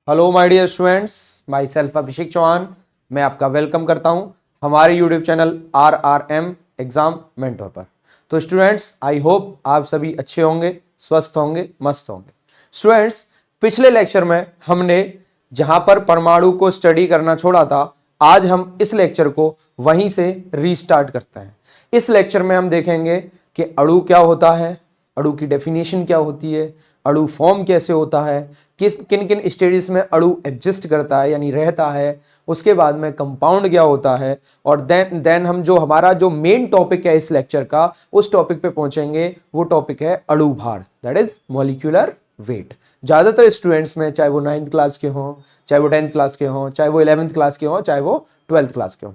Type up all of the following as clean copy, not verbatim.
Hello my dear students, myself Abhishek Chauhan. मैं आपका welcome करता हूं हमारे YouTube channel RRM exam mentor पर। तो स्टूडेंट्स, आई होप आप सभी अच्छे होंगे, स्वस्थ होंगे, मस्त होंगे। स्टूडेंट्स, पिछले लेक्चर में हमने जहां पर परमाणु को स्टडी करना छोड़ा था, आज हम इस लेक्चर को वहीं से रीस्टार्ट करते हैं। इस लेक्चर में हम देखेंगे कि अणु क्या होता है, अणु की डेफिनेशन क्या होती है, अणु फॉर्म कैसे होता है, किन किन स्टेजेस में अणु एग्जिस्ट करता है यानी रहता है, उसके बाद में कंपाउंड क्या होता है, और देन हम जो हमारा जो मेन टॉपिक है इस लेक्चर का, उस टॉपिक पे पहुंचेंगे। वो टॉपिक है अणु भार, दैट इज मॉलिक्यूलर वेट। ज्यादातर स्टूडेंट्स में, चाहे वो 9th क्लास के हों, चाहे वो 10th क्लास के हों, चाहे वो 11th क्लास के हों, चाहे वो 12th क्लास के हों,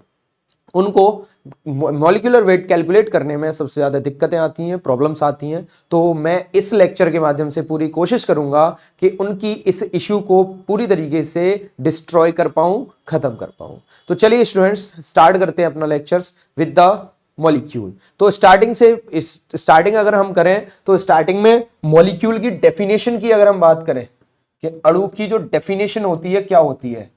उनको मॉलिक्यूलर वेट कैलकुलेट करने में सबसे ज्यादा दिक्कतें आती हैं, प्रॉब्लम्स आती हैं। तो मैं इस लेक्चर के माध्यम से पूरी कोशिश करूंगा कि उनकी इस इश्यू को पूरी तरीके से डिस्ट्रॉय कर पाऊं, खत्म कर पाऊं। तो चलिए स्टूडेंट्स, स्टार्ट करते हैं अपना लेक्चर्स विद द मॉलिक्यूल। तो स्टार्टिंग अगर हम करें तो स्टार्टिंग में मॉलिक्यूल की डेफिनेशन की अगर हम बात करें कि अणु की जो डेफिनेशन होती है क्या होती है,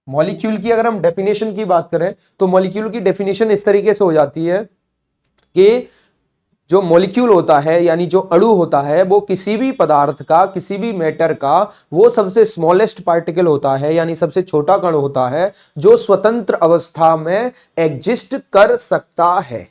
मॉलिक्यूल की अगर हम डेफिनेशन की बात करें तो मॉलिक्यूल की डेफिनेशन इस तरीके से हो जाती है कि जो मॉलिक्यूल होता है यानी जो अणु होता है वो किसी भी पदार्थ का, किसी भी मैटर का वो सबसे स्मॉलेस्ट पार्टिकल होता है यानी सबसे छोटा कण होता है जो स्वतंत्र अवस्था में एग्जिस्ट कर सकता है।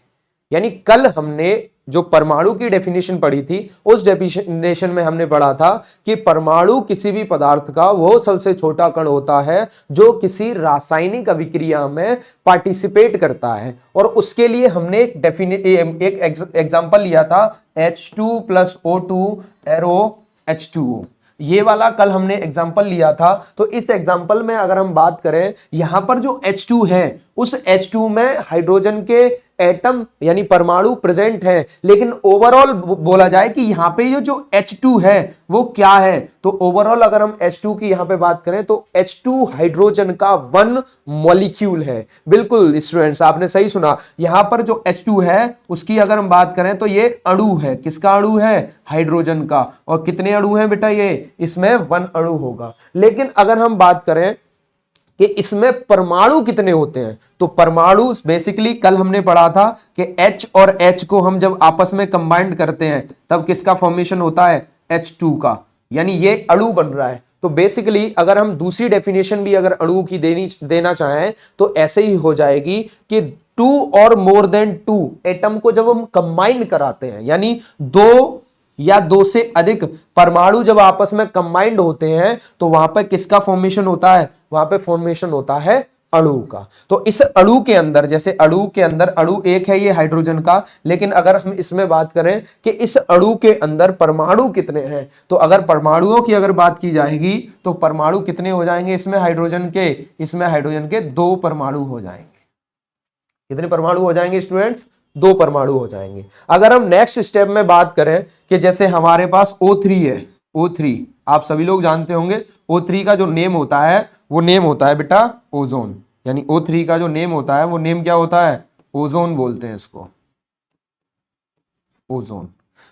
यानी कल हमने जो परमाणु की डेफिनेशन पढ़ी थी, उस डेफिनेशन में हमने पढ़ा था कि परमाणु किसी भी पदार्थ का वो सबसे छोटा कण होता है जो किसी रासायनिक अभिक्रिया में पार्टिसिपेट करता है। और उसके लिए हमने एक एग्जांपल लिया था H2 + O2 एरो H2O। ये वाला कल हमने एग्जाम्पल लिया था। तो इस एग्जाम्पल में अगर हम बात करें, यहां पर जो H2 है उस H2 में हाइड्रोजन के एटम यानी परमाणु प्रेजेंट है, लेकिन ओवरऑल बोला जाए कि यहां पे ये जो H2 है वो क्या है, तो ओवरऑल अगर हम H2 की यहां पे बात करें तो H2 हाइड्रोजन का वन मॉलिक्यूल है। बिल्कुल स्टूडेंट्स, आपने सही सुना। यहां पर जो H2 है उसकी अगर हम बात करें तो ये अणु है। किसका अणु है? हाइड्रोजन का। और कितने अणु हैं बेटा? ये इसमें वन अणु होगा। लेकिन अगर हम बात करें कि इसमें परमाणु कितने होते हैं, तो परमाणु बेसिकली कल हमने पढ़ा था कि H और H को हम जब आपस में कंबाइंड करते हैं तब किसका फॉर्मेशन होता है? H2 का। यानी ये अणु बन रहा है। तो बेसिकली अगर हम दूसरी डेफिनेशन भी अगर अणु की देना चाहें तो ऐसे ही हो जाएगी कि 2 और मोर देन 2 एटम को जब हम कंबाइन कराते हैं, यानी 2 या 2 से अधिक परमाणु जब आपस में कंबाइंड होते हैं तो वहां पर किसका फॉर्मेशन होता है? वहां पे फॉर्मेशन होता है अणु का। तो इस अणु के अंदर, जैसे अणु के अंदर अणु एक है ये हाइड्रोजन का, लेकिन अगर हम इसमें बात करें कि इस अणु के अंदर परमाणु कितने हैं, तो अगर परमाणुओं की अगर बात की जाएगी तो परमाणु कितने हो जाएंगे इसमें हाइड्रोजन के? इसमें हाइड्रोजन के 2 परमाणु हो जाएंगे। कितने परमाणु हो जाएंगे स्टूडेंट्स? 2 परमाणु हो जाएंगे। अगर हम नेक्स्ट स्टेप में बात करें कि जैसे हमारे पास O3 है, O3 आप सभी लोग जानते होंगे। O3 का जो नेम होता है वो नेम होता है बेटा ओजोन। यानी O3 का जो नेम होता है वो नेम क्या होता है? ओजोन बोलते हैं इसको, ओजोन।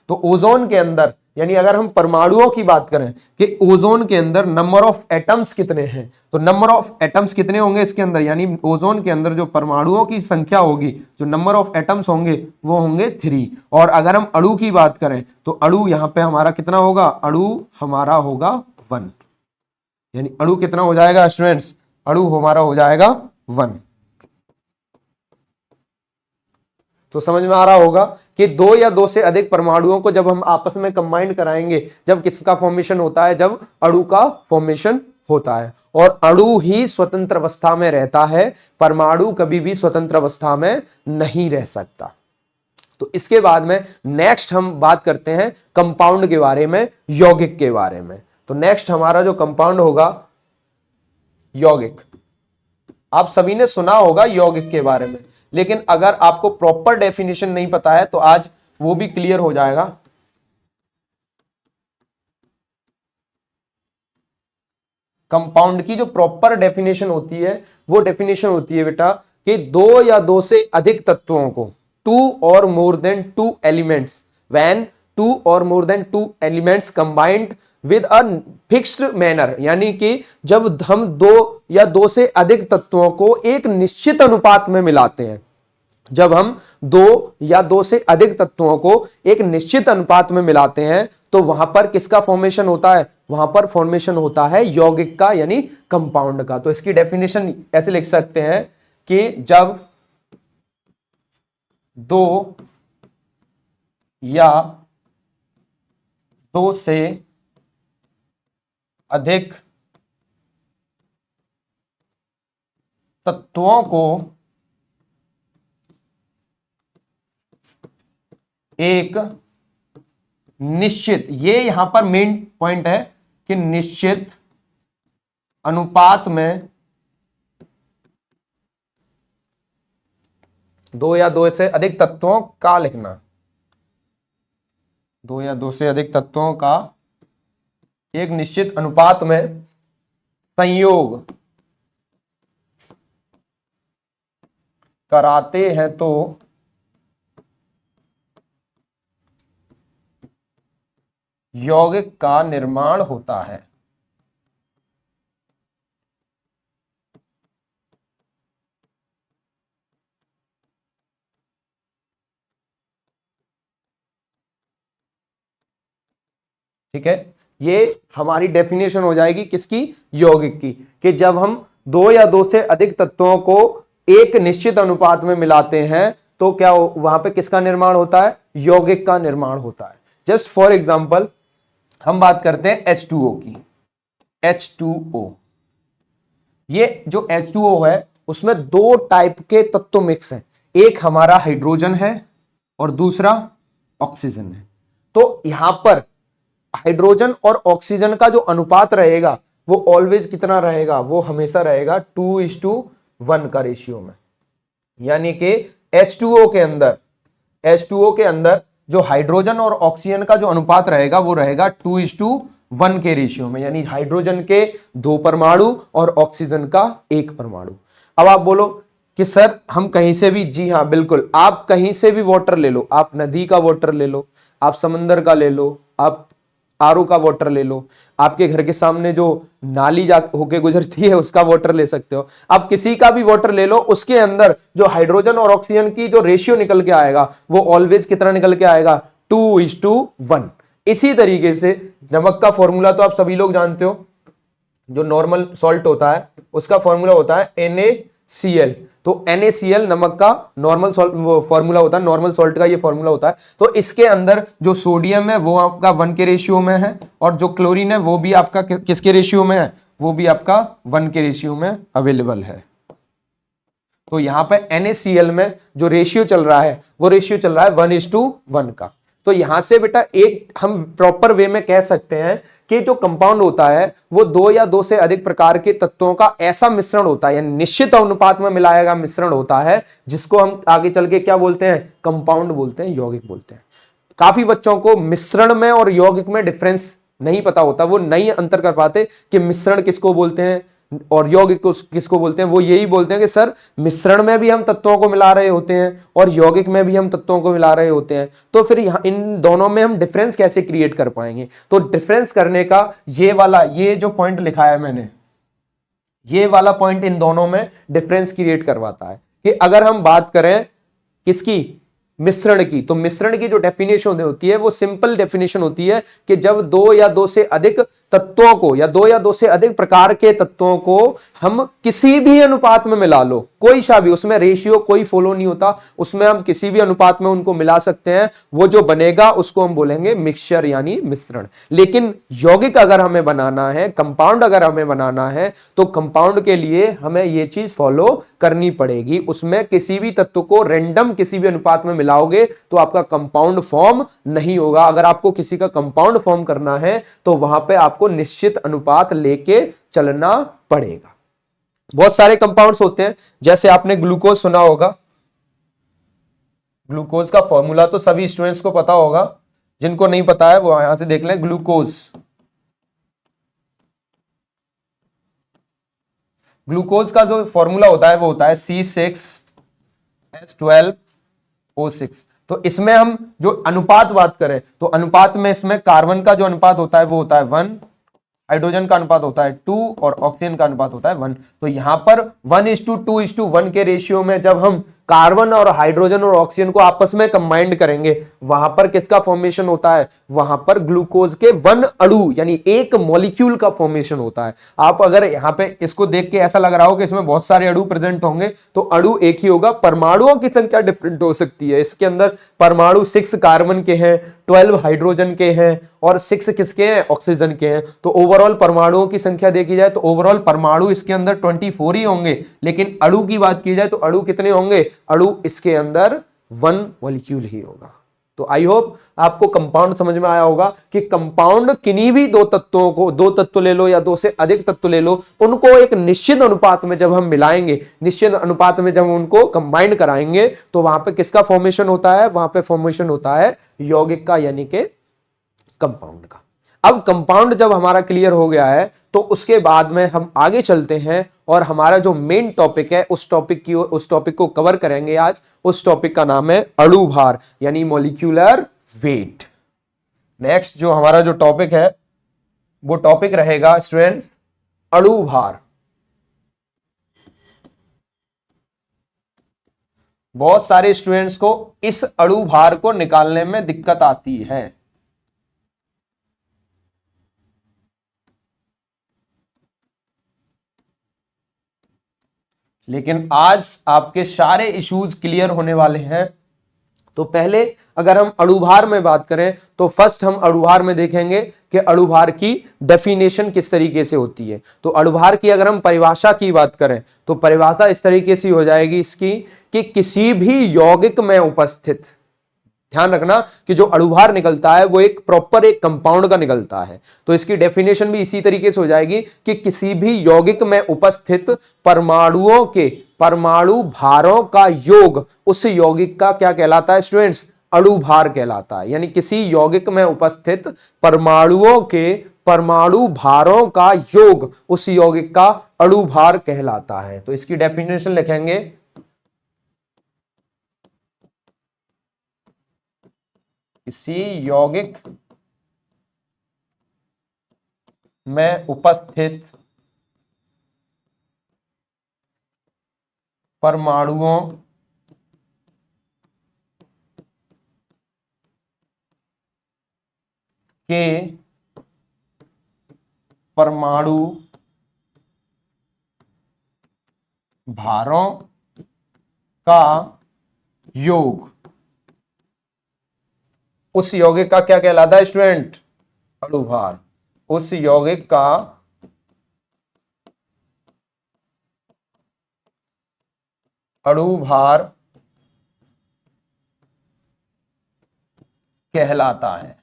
तो ओजोन के अंदर, यानी अगर हम परमाणुओं की बात करें कि ओजोन के अंदर नंबर ऑफ एटम्स कितने हैं, तो नंबर ऑफ एटम्स कितने होंगे इसके अंदर, यानी ओजोन के अंदर जो परमाणुओं की संख्या होगी, जो नंबर ऑफ एटम्स होंगे वो होंगे 3। और अगर हम अणु की बात करें तो अणु यहां पे हमारा कितना होगा? अणु हमारा होगा 1। यानी अणु कितना हो जाएगा स्टूडेंट्स? अणु हमारा हो जाएगा 1। तो समझ में आ रहा होगा कि 2 या 2 से अधिक परमाणुओं को जब हम आपस में कंबाइन कराएंगे, जब किसका फॉर्मेशन होता है? जब अणु का फॉर्मेशन होता है। और अणु ही स्वतंत्र अवस्था में रहता है, परमाणु कभी भी स्वतंत्र अवस्था में नहीं रह सकता। तो इसके बाद में नेक्स्ट हम बात करते हैं कंपाउंड के बारे में, यौगिक के बारे में। तो नेक्स्ट हमारा जो कंपाउंड होगा यौगिक। आप सभी ने सुना होगा यौगिक के बारे में, लेकिन अगर आपको प्रॉपर डेफिनेशन नहीं पता है तो आज वो भी क्लियर हो जाएगा। कंपाउंड की जो प्रॉपर डेफिनेशन होती है वो डेफिनेशन होती है बेटा कि 2 या 2 से अधिक तत्वों को, 2 or more than 2 elements, when two or more than two elements combined with a fixed manner, यानी कि जब हम दो या दो से अधिक तत्वों को एक निश्चित अनुपात में मिलाते हैं, जब हम दो या दो से अधिक तत्वों को एक निश्चित अनुपात में मिलाते हैं तो वहां पर किसका फॉर्मेशन होता है, वहां पर फॉर्मेशन होता है यौगिक का यानी कंपाउंड का। तो इसकी डेफिनेशन ऐसे लिख सकते हैं कि जब दो या दो से अधिक तत्वों को एक निश्चित, ये यहां पर मेन पॉइंट है कि निश्चित अनुपात में, दो या दो से अधिक तत्वों का लिखना, दो या दो से अधिक तत्वों का एक निश्चित अनुपात में संयोग कराते हैं तो यौगिक का निर्माण होता है। ठीक है, ये हमारी डेफिनेशन हो जाएगी किसकी, यौगिक की, कि जब हम दो या दो से अधिक तत्वों को एक निश्चित अनुपात में मिलाते हैं तो क्या वहां पे किसका निर्माण होता है, यौगिक का निर्माण होता है। जस्ट फॉर एग्जांपल हम बात करते हैं H2O की। H2O, ये जो H2O है उसमें दो टाइप के तत्व मिक्स हैं, एक हमारा हाइड्रोजन है और दूसरा ऑक्सीजन है। तो यहां पर हाइड्रोजन और ऑक्सीजन का जो अनुपात रहेगा वो ऑलवेज कितना रहेगा, वो हमेशा रहेगा 2:1 का रेशियो में, यानी कि H2O के अंदर जो हाइड्रोजन और ऑक्सीजन का जो अनुपात रहेगा वो रहेगा 2:1 के रेशियो में, यानी हाइड्रोजन के 2 परमाणु और ऑक्सीजन का 1 परमाणु। अब आप बोलो कि सर हम कहीं से भी, जी हाँ बिल्कुल, आप कहीं से भी वाटर ले लो, आप नदी का वाटर ले लो, आप समंदर का ले लो, आप आरओ का वाटर ले लो, आपके घर के सामने जो नाली जा होके गुजरती है उसका वाटर ले सकते हो, आप किसी का भी वाटर ले लो, उसके अंदर जो हाइड्रोजन और ऑक्सीजन की जो रेशियो निकल के आएगा वो ऑलवेज कितना निकल के आएगा, 2:1। इसी तरीके से नमक का फॉर्मूला तो आप सभी लोग जानते हो, जो नॉर्मल सॉल्ट होता है उसका फॉर्मूला होता है NaCl। तो NaCl नमक का नॉर्मल फॉर्मूला होता है, नॉर्मल सॉल्ट का ये फॉर्मूला होता है। तो इसके अंदर जो सोडियम है वो आपका 1 के रेशियो में है और जो क्लोरीन है वो भी आपका किसके रेशियो में है, वो भी आपका 1 के रेशियो में अवेलेबल है। तो यहां पे NaCl में जो रेशियो चल रहा है वो रेशियो चल रहा है 1:1 का। तो यहां से बेटा एक हम प्रॉपर वे में कह सकते हैं कि जो कंपाउंड होता है वो दो या दो से अधिक प्रकार के तत्वों का ऐसा मिश्रण होता है, यानी निश्चित अनुपात में मिलाया गया मिश्रण होता है, जिसको हम आगे चल के क्या बोलते हैं, कंपाउंड बोलते हैं, यौगिक बोलते हैं। काफी बच्चों को मिश्रण में और यौगिक में डिफरेंस नहीं पता होता, वो नहीं अंतर कर पाते कि मिश्रण किसको बोलते हैं और यौगिक को किसको बोलते हैं। वो यही बोलते हैं कि सर मिश्रण में भी हम तत्वों को मिला रहे होते हैं और यौगिक में भी हम तत्वों को मिला रहे होते हैं, तो फिर यहाँ इन दोनों में हम डिफरेंस कैसे क्रिएट कर पाएंगे। तो डिफरेंस करने का ये जो पॉइंट लिखा है मैंने, ये वाला पॉइंट इन दोनों में डिफरेंस क्रिएट करवाता है कि अगर हम बात करें किसकी, मिश्रण की, तो मिश्रण की जो डेफिनेशन होती है वो सिंपल डेफिनेशन होती है कि जब दो या दो से अधिक तत्वों को या दो या दो से अधिक प्रकार के तत्वों को हम किसी भी अनुपात में मिला लो, कोई सा भी, उसमें रेशियो कोई फॉलो नहीं होता, उसमें हम किसी भी अनुपात में उनको मिला सकते हैं, वो जो बनेगा उसको हम बोलेंगे मिक्सचर यानी मिश्रण। लेकिन यौगिक अगर हमें बनाना है, कंपाउंड अगर हमें बनाना है, तो कंपाउंड के लिए हमें ये चीज फॉलो करनी पड़ेगी, उसमें किसी भी तत्व को रैंडम किसी भी अनुपात में मिलाओगे तो आपका कंपाउंड फॉर्म नहीं होगा। अगर आपको किसी का कंपाउंड फॉर्म करना है तो वहां पे आपको निश्चित अनुपात लेके चलना पड़ेगा। बहुत सारे कंपाउंड्स होते हैं, जैसे आपने ग्लूकोज सुना होगा, ग्लूकोज का फॉर्मूला तो सभी स्टूडेंट्स को पता होगा, जिनको नहीं पता है वो यहां से देख लें। ग्लूकोज का जो फॉर्मूला होता है वो होता है C6H12O6। तो इसमें हम जो अनुपात बात करें तो अनुपात में इसमें कार्बन का जो अनुपात होता है वो होता है 1, हाइड्रोजन का अनुपात होता है 2 और ऑक्सीजन का अनुपात होता है 1। तो यहां पर 1:2:1 के रेशियो में जब हम कार्बन और हाइड्रोजन और ऑक्सीजन को आपस में कंबाइंड करेंगे वहां पर किसका फॉर्मेशन होता है, वहां पर ग्लूकोज के 1 अणु यानी एक मॉलिक्यूल का फॉर्मेशन होता है। आप अगर यहां पे इसको देख के ऐसा लग रहा हो कि इसमें बहुत सारे अणु प्रेजेंट होंगे तो अणु एक ही होगा, परमाणुओं की संख्या डिफरेंट हो सकती है। इसके अंदर परमाणु 6 कार्बन के हैं, 12 हाइड्रोजन के हैं और 6 किसके हैं, ऑक्सीजन के हैं। तो ओवरऑल परमाणुओं की संख्या देखी जाए तो ओवरऑल परमाणु इसके अंदर 24 ही होंगे, लेकिन अणु की बात की जाए तो अणु कितने होंगे, अणु इसके अंदर 1 मॉलिक्यूल ही होगा। तो आई होप आपको कंपाउंड समझ में आया होगा कि कंपाउंड किन्हीं भी दो तत्वों को, 2 तत्व ले लो या 2 से अधिक तत्व ले लो, उनको एक निश्चित अनुपात में जब हम मिलाएंगे, निश्चित अनुपात में जब उनको कंबाइन कराएंगे तो वहां पे किसका फॉर्मेशन होता है, वहां पे फॉर्मेशन होता है यौगिक का यानी कि कंपाउंड का। अब कंपाउंड जब हमारा क्लियर हो गया है तो उसके बाद में हम आगे चलते हैं और हमारा जो मेन टॉपिक है उस टॉपिक को कवर करेंगे आज। उस टॉपिक का नाम है अणु भार यानी मॉलिक्यूलर वेट। नेक्स्ट जो हमारा जो टॉपिक है वो टॉपिक रहेगा स्टूडेंट्स अणु भार। बहुत सारे स्टूडेंट्स को इस अणु भार को निकालने में दिक्कत आती है। लेकिन आज आपके सारे इश्यूज क्लियर होने वाले हैं। तो पहले अगर हम अणुभार में बात करें तो फर्स्ट हम अणुभार में देखेंगे कि अणुभार की डेफिनेशन किस तरीके से होती है। तो अणुभार की अगर हम परिभाषा की बात करें तो परिभाषा इस तरीके से हो जाएगी इसकी कि किसी भी यौगिक में उपस्थित, ध्यान रखना कि जो अणुभार निकलता है वो एक प्रॉपर एक कंपाउंड का निकलता है। तो इसकी डेफिनेशन भी इसी तरीके से हो जाएगी कि किसी भी यौगिक में उपस्थित परमाणुओं के परमाणु भारों का योग उस यौगिक का क्या कहलाता है स्टूडेंट्स, अणुभार कहलाता है। यानी किसी यौगिक में उपस्थित परमाणुओं के परमाणु भारों का योग उस यौगिक का अणुभार कहलाता है। तो इसकी डेफिनेशन लिखेंगे किसी यौगिक में उपस्थित परमाणुओं के परमाणु भारों का योग उस यौगिक का क्या कहलाता है स्टूडेंट, अणुभार। उस यौगिक का अणुभार कहलाता है।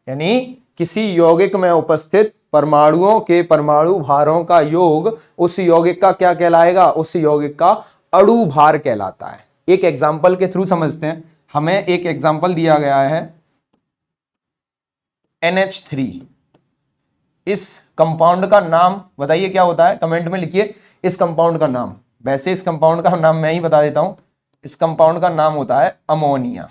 यानी किसी यौगिक में उपस्थित परमाणुओं के परमाणु भारों का योग उस यौगिक का क्या कहलाएगा, उस यौगिक का अणुभार कहलाता है। एक एग्जाम्पल के थ्रू समझते हैं। हमें एक एग्जाम्पल दिया गया है NH3। इस कंपाउंड का नाम बताइए क्या होता है, कमेंट में लिखिए इस कंपाउंड का नाम। वैसे इस कंपाउंड का नाम मैं ही बता देता हूं, इस कंपाउंड का नाम होता है अमोनिया।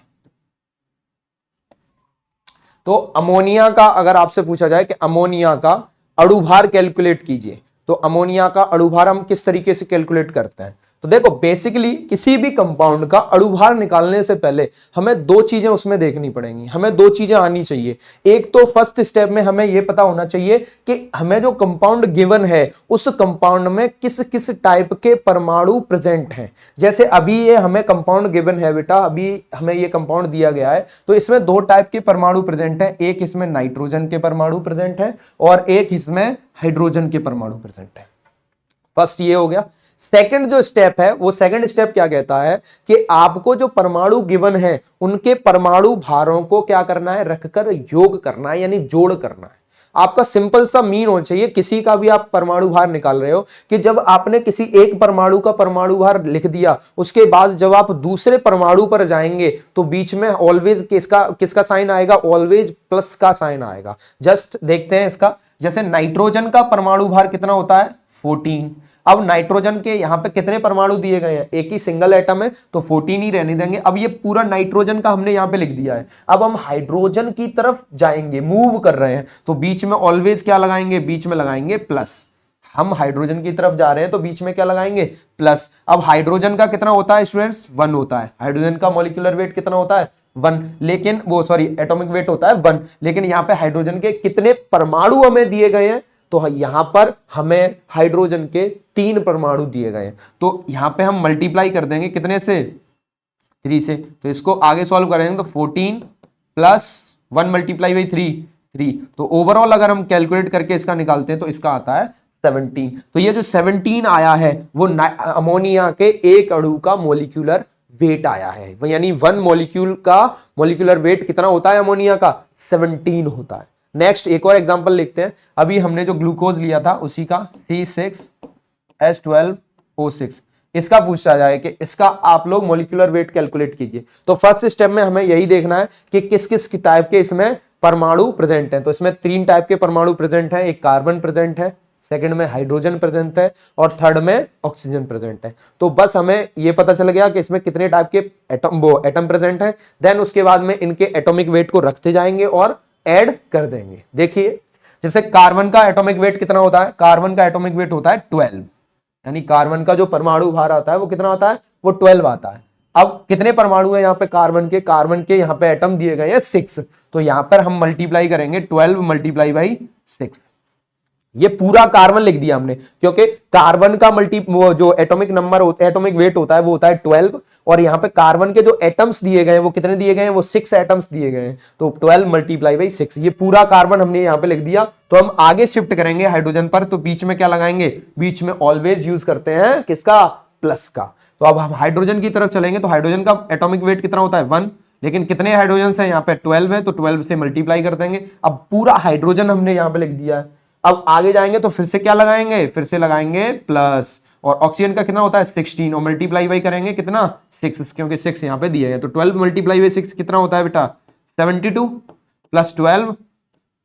तो अमोनिया का अगर आपसे पूछा जाए कि अमोनिया का अणुभार कैलकुलेट कीजिए तो अमोनिया का अणुभार हम किस तरीके से कैलकुलेट करते हैं। तो देखो बेसिकली किसी भी कंपाउंड का अणुभार निकालने से पहले हमें 2 चीजें उसमें देखनी पड़ेंगी, हमें 2 चीजें आनी चाहिए। एक तो फर्स्ट स्टेप में हमें यह पता होना चाहिए कि हमें जो कंपाउंड गिवन है उस कंपाउंड में किस किस टाइप के परमाणु प्रेजेंट हैं। जैसे अभी ये हमें कंपाउंड गिवन है बेटा, अभी हमें ये कंपाउंड दिया गया है तो इसमें 2 टाइप के परमाणु प्रेजेंट है। एक इसमें नाइट्रोजन के परमाणु प्रेजेंट है और एक इसमें हाइड्रोजन के परमाणु प्रेजेंट है। फर्स्ट ये हो गया। सेकंड जो स्टेप है वो सेकंड स्टेप क्या कहता है कि आपको जो परमाणु गिवन है उनके परमाणु भारों को क्या करना है, रखकर योग करना है यानी जोड़ करना है। आपका सिंपल सा मीन होना चाहिए किसी का भी आप परमाणु भार निकाल रहे हो कि जब आपने किसी एक परमाणु का परमाणु भार लिख दिया उसके बाद जब आप दूसरे परमाणु पर जाएंगे तो बीच में ऑलवेज किसका साइन आएगा, ऑलवेज प्लस का साइन आएगा। जस्ट देखते हैं इसका, जैसे नाइट्रोजन का परमाणु भार कितना होता है 14। अब नाइट्रोजन के यहाँ पे कितने परमाणु दिए गए हैं, एक ही सिंगल एटम है तो 14 ही रहने देंगे। अब ये पूरा नाइट्रोजन का हमने यहाँ पे लिख दिया है। अब हम हाइड्रोजन की तरफ जाएंगे, मूव कर रहे हैं, तो बीच में ऑलवेज क्या लगाएंगे, बीच में लगाएंगे प्लस। हम हाइड्रोजन की तरफ जा रहे हैं तो बीच में क्या लगाएंगे, प्लस। अब हाइड्रोजन का कितना होता है स्टूडेंट्स, 1 होता है। हाइड्रोजन का मॉलिक्यूलर वेट कितना होता है, 1, लेकिन वो सॉरी एटॉमिक वेट होता है 1, लेकिन यहाँ पे हाइड्रोजन के कितने परमाणु हमें दिए गए हैं, तो यहां पर हमें हाइड्रोजन के 3 परमाणु दिए गए हैं। तो यहां पे हम मल्टीप्लाई कर देंगे कितने से, 3 से। तो इसको आगे सॉल्व करेंगे तो 14 प्लस 1 मल्टीप्लाई बाई 3। तो ओवरऑल अगर हम कैलकुलेट करके इसका निकालते हैं तो इसका आता है 17। तो ये जो 17 आया है वो अमोनिया के एक अणु का मोलिक्यूलर वेट आया है, यानी 1 मॉलिक्यूल का मोलिक्यूलर वेट कितना होता है अमोनिया का, 17 होता है। नेक्स्ट एक और एग्जांपल लिखते हैं। अभी हमने जो ग्लूकोज लिया था उसी का C6H12O6, इसका पूछा जाए कि इसका आप लोग मोलिकुलर वेट कैलकुलेट कीजिए। तो फर्स्ट स्टेप में हमें यही देखना है कि किस किस टाइप के इसमें परमाणु प्रेजेंट हैं। तो इसमें 3 टाइप के परमाणु प्रेजेंट है, एक कार्बन प्रेजेंट है, सेकंड में हाइड्रोजन प्रेजेंट है और थर्ड में ऑक्सीजन प्रेजेंट है। तो बस हमें ये पता चल गया कि इसमें कितने टाइप के एटम प्रेजेंट है। देन उसके बाद में इनके एटॉमिक वेट को रखते जाएंगे और ऐड कर देंगे। देखिए जैसे कार्बन का एटॉमिक वेट कितना होता है, कार्बन का एटॉमिक वेट होता है 12, यानी कार्बन का जो परमाणु भार आता है वो कितना आता है, वो 12 आता है। अब कितने परमाणु है यहाँ पे कार्बन के यहाँ पे एटम दिए गए हैं 6, तो यहाँ पर हम मल्टीप्लाई करेंगे 12 मल्टीप्लाई बाई 6। ये पूरा कार्बन लिख दिया हमने, क्योंकि कार्बन का वो जो एटॉमिक नंबर एटॉमिक वेट होता है वो होता है 12, और यहाँ पे कार्बन के जो एटम्स दिए गए हैं वो कितने दिए गए हैं, वो 6 एटम्स दिए गए हैं। तो 12 मल्टीप्लाई बाई 6, ये पूरा कार्बन हमने यहाँ पे लिख दिया। तो हम आगे शिफ्ट करेंगे हाइड्रोजन पर, तो बीच में क्या लगाएंगे, बीच में ऑलवेज यूज करते हैं किसका, प्लस का। तो अब हम हाइड्रोजन की तरफ चलेंगे तो हाइड्रोजन का एटॉमिक वेट कितना होता है 1, लेकिन कितने हाइड्रोजन है यहाँ पे 12 है, तो 12 से मल्टीप्लाई कर देंगे। अब पूरा हाइड्रोजन हमने यहाँ पे लिख दिया है। अब आगे जाएंगे तो फिर से क्या लगाएंगे, फिर से लगाएंगे प्लस, और ऑक्सीजन का कितना होता है 16, और मल्टीप्लाई बाई करेंगे कितना 6, क्योंकि 6 यहाँ पे दिया है। तो 12 मल्टीप्लाई बाई 6 कितना होता है बेटा 72, प्लस 12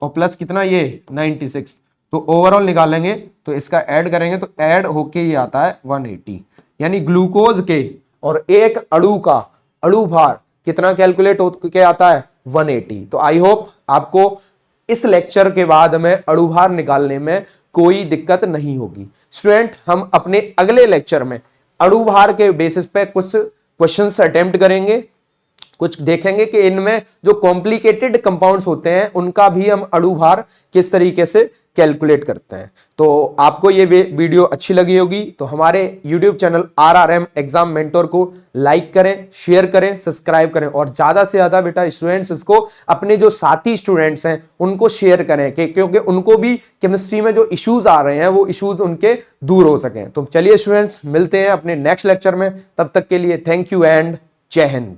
और प्लस कितना ये 96। तो ओवरऑल निकालेंगे तो इसका ऐड करेंगे तो ऐड होके ये आता है 180, यानी ग्लूकोज के और एक अणु का अणु भार कितना कैलकुलेट होके आता है 180। तो आई होप आपको इस लेक्चर के बाद में अणु भार निकालने में कोई दिक्कत नहीं होगी। स्टूडेंट हम अपने अगले लेक्चर में अणु भार के बेसिस पे कुछ क्वेश्चंस अटेम्प्ट करेंगे, कुछ देखेंगे कि इनमें जो कॉम्प्लिकेटेड कंपाउंड्स होते हैं उनका भी हम अणु भार किस तरीके से कैलकुलेट करते हैं। तो आपको ये वीडियो अच्छी लगी होगी तो हमारे YouTube channel RRM exam mentor को लाइक करें, शेयर करें, सब्सक्राइब करें, और ज्यादा से ज्यादा बेटा स्टूडेंट्स इसको अपने जो साथी स्टूडेंट्स हैं उनको शेयर करें क्योंकि उनको भी केमिस्ट्री में जो इश्यूज आ रहे हैं वो इश्यूज उनके दूर हो सकें। तो चलिए स्टूडेंट्स मिलते हैं अपने नेक्स्ट लेक्चर में, तब तक के लिए थैंक यू एंड जय हिंद।